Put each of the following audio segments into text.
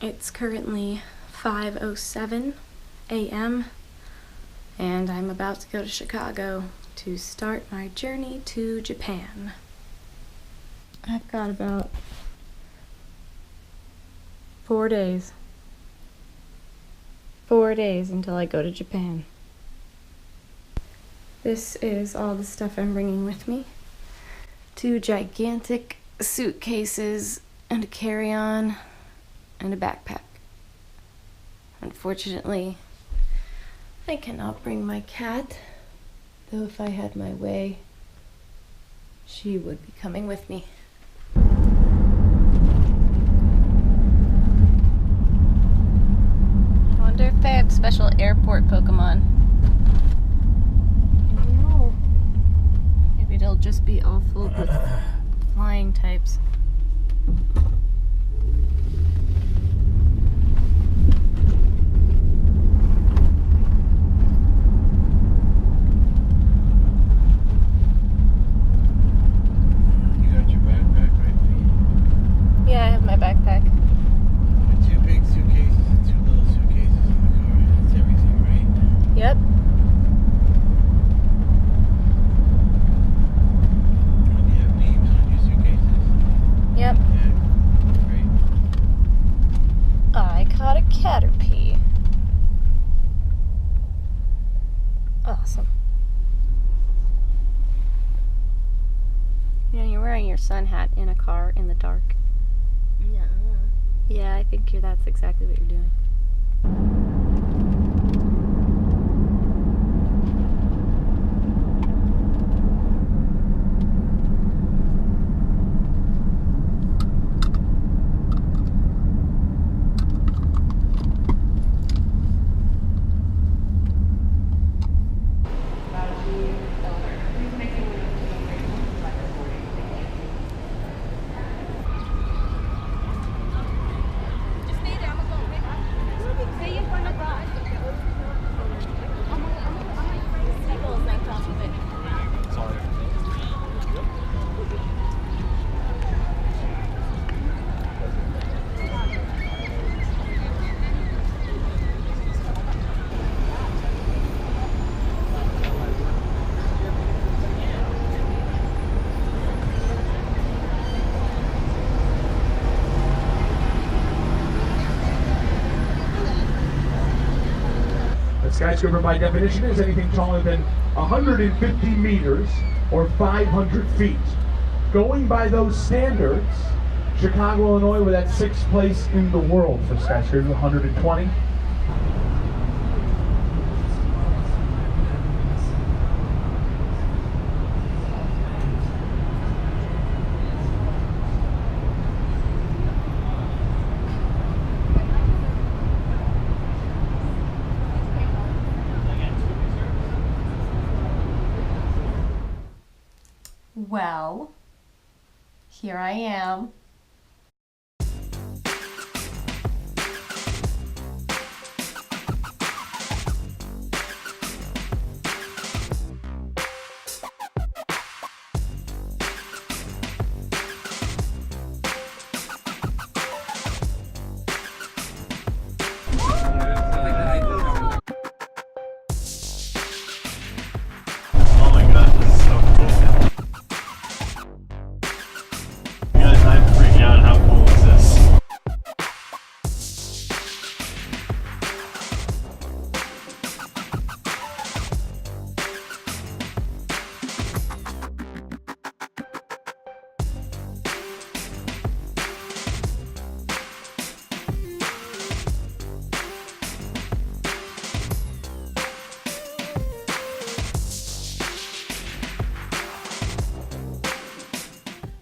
It's currently 5:07 a.m. and I'm about to go to Chicago to start my journey to Japan. I've got about 4 days. 4 days until I go to Japan. This is all the stuff I'm bringing with me. 2 gigantic suitcases and a carry-on and a backpack. Unfortunately, I cannot bring my cat, though if I had my way, she would be coming with me. I wonder if they have special airport Pokemon. I don't know. Maybe they'll just be all filled with flying types. Yeah, I have my backpack. 2 big suitcases and 2 little suitcases in the car. That's everything, right? Yep. Do you have names on your suitcases? Yep. Yeah, great. I caught a caterpie. Awesome. You know, you're wearing your sun hat in a car in the dark. Yeah. Yeah, I think that's exactly what you're doing. A skyscraper by definition is anything taller than 150 meters or 500 feet. Going by those standards, Chicago, Illinois, we're at 6th place in the world for skyscrapers, 120. Well, here I am. Oh my god, this is so cool. Guys, I'm freaking out. How cool is this?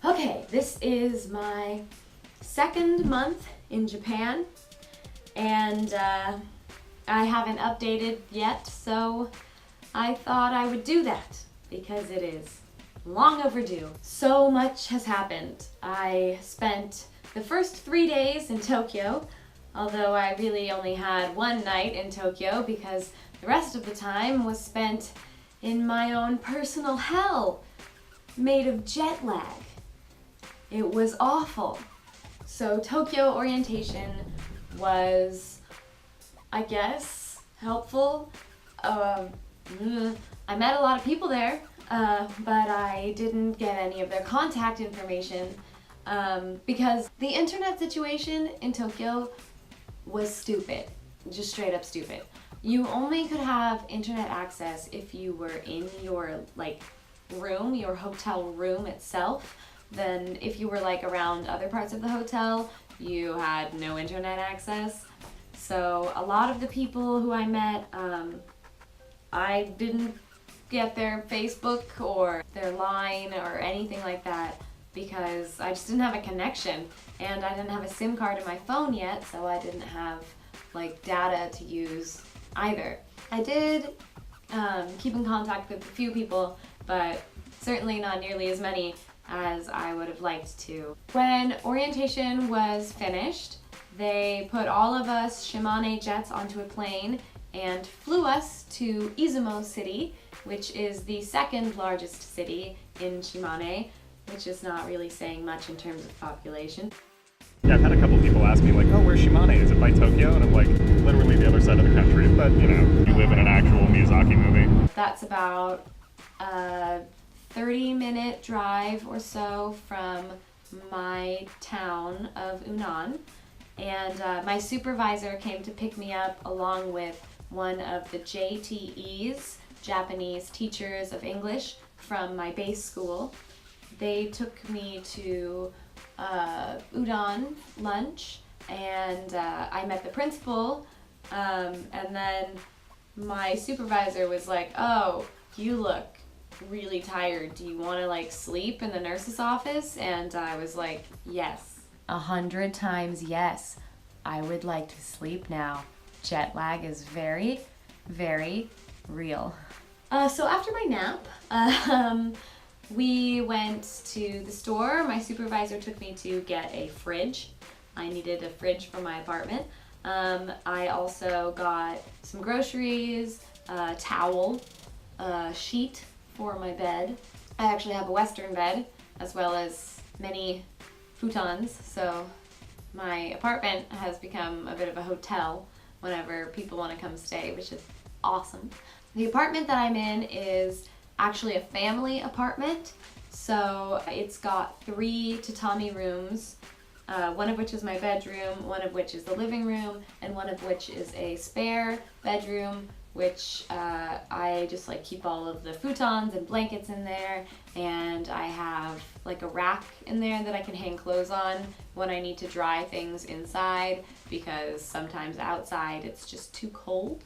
Okay, this is my 2nd month in Japan, and I haven't updated yet, so I thought I would do that because it is long overdue. So much has happened. I spent the first 3 days in Tokyo, although I really only had 1 night in Tokyo because the rest of the time was spent in my own personal hell made of jet lag. It was awful. So Tokyo orientation was, I guess, helpful. I met a lot of people there, but I didn't get any of their contact information because the internet situation in Tokyo was stupid, just straight up stupid. You only could have internet access if you were in your room, your hotel room itself. Then if you were around other parts of the hotel, you had no internet access. So a lot of the people who I met, I didn't get their Facebook or their Line or anything like that because I just didn't have a connection, and I didn't have a SIM card in my phone yet, so I didn't have data to use either. I did keep in contact with a few people, but certainly not nearly as many as I would have liked to. When orientation was finished, they put all of us Shimane Jets onto a plane and flew us to Izumo City, which is the second largest city in Shimane, which is not really saying much in terms of population. Yeah, I've had a couple people ask me oh, where's Shimane? Is it by Tokyo? And I'm literally the other side of the country, but you live in an actual Miyazaki movie. That's about a 30-minute drive or so from my town of Unan, and my supervisor came to pick me up along with one of the JTEs, Japanese Teachers of English, from my base school. They took me to udon lunch, and I met the principal, and then my supervisor was like, "Oh, you look really tired. Do you want to sleep in the nurse's office?" And I was like, "Yes, 100 times yes. I would like to sleep now. Jet lag is very, very real." So after my nap, we went to the store. My supervisor took me to get a fridge. I needed a fridge for my apartment. I also got some groceries, a towel, a sheet for my bed. I actually have a Western bed as well as many futons, so my apartment has become a bit of a hotel whenever people want to come stay, which is awesome. The apartment that I'm in is actually a family apartment, so it's got 3 tatami rooms, one of which is my bedroom, one of which is the living room, and one of which is a spare bedroom, which I just keep all of the futons and blankets in there, and I have a rack in there that I can hang clothes on when I need to dry things inside, because sometimes outside it's just too cold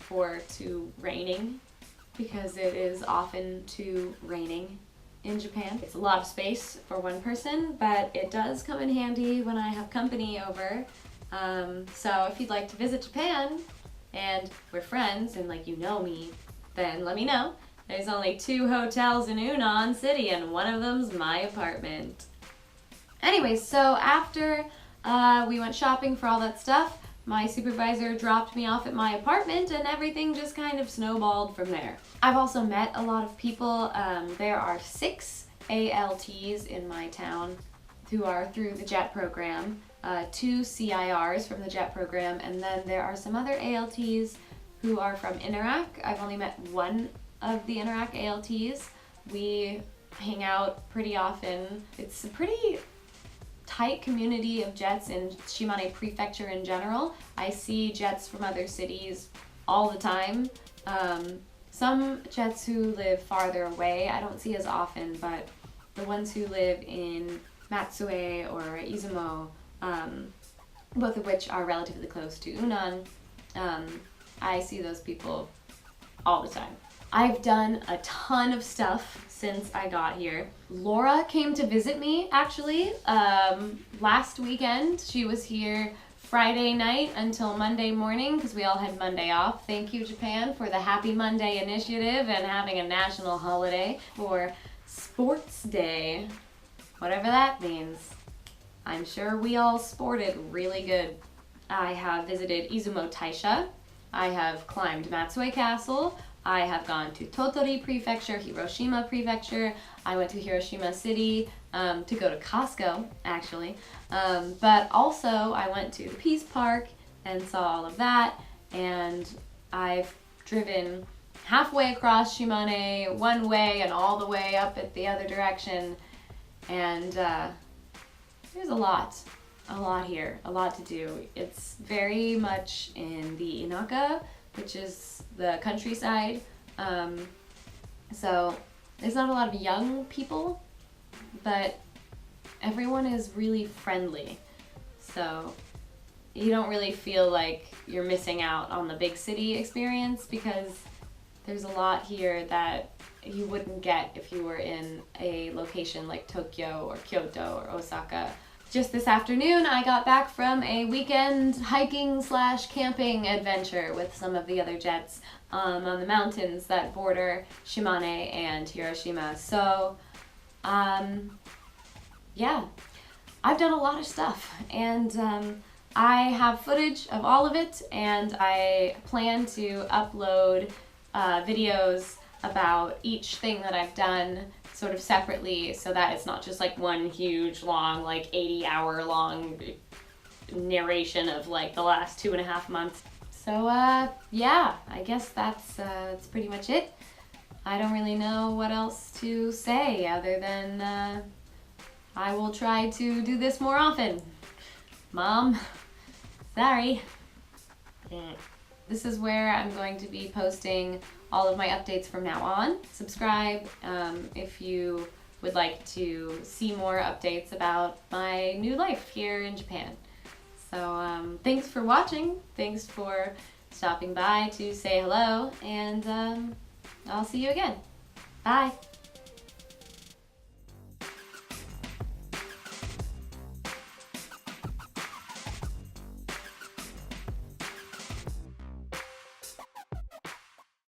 or too raining, because it is often too raining in Japan. It's a lot of space for one person, but it does come in handy when I have company over. So if you'd like to visit Japan and we're friends and you know me, then let me know. There's only 2 hotels in Unan City and one of them's my apartment. Anyways, so after we went shopping for all that stuff, my supervisor dropped me off at my apartment and everything just kind of snowballed from there. I've also met a lot of people. There are 6 ALTs in my town who are through the JET program, 2 CIRs from the JET program, and then there are some other ALTs who are from Interac. I've only met one of the Interac ALTs. We hang out pretty often. It's a pretty tight community of Jets in Shimane Prefecture in general. I see Jets from other cities all the time. Some Jets who live farther away I don't see as often, but the ones who live in Matsue or Izumo, both of which are relatively close to Unan, I see those people all the time. I've done a ton of stuff since I got here. Laura came to visit me, actually, last weekend. She was here Friday night until Monday morning because we all had Monday off. Thank you, Japan, for the Happy Monday initiative and having a national holiday for Sports Day, whatever that means. I'm sure we all sported really good. I have visited Izumo Taisha. I have climbed Matsue Castle. I have gone to Tottori Prefecture, Hiroshima Prefecture. I went to Hiroshima City to go to Costco, actually. But also I went to the Peace Park and saw all of that. And I've driven halfway across Shimane one way and all the way up at the other direction. And there's a lot here, a lot to do. It's very much in the Inaka, which is the countryside. So there's not a lot of young people, but everyone is really friendly. So you don't really feel like you're missing out on the big city experience, because there's a lot here that you wouldn't get if you were in a location like Tokyo or Kyoto or Osaka. Just this afternoon, I got back from a weekend hiking/camping adventure with some of the other Jets on the mountains that border Shimane and Hiroshima. So, yeah, I've done a lot of stuff, and I have footage of all of it, and I plan to upload videos about each thing that I've done sort of separately, so that it's not just like one huge long, like 80-hour long narration of like the last 2.5 months. So yeah, I guess that's pretty much it. I don't really know what else to say other than I will try to do this more often. Mom, sorry. This is where I'm going to be posting all of my updates from now on. Subscribe if you would like to see more updates about my new life here in Japan. So thanks for watching. Thanks for stopping by to say hello, and I'll see you again. Bye.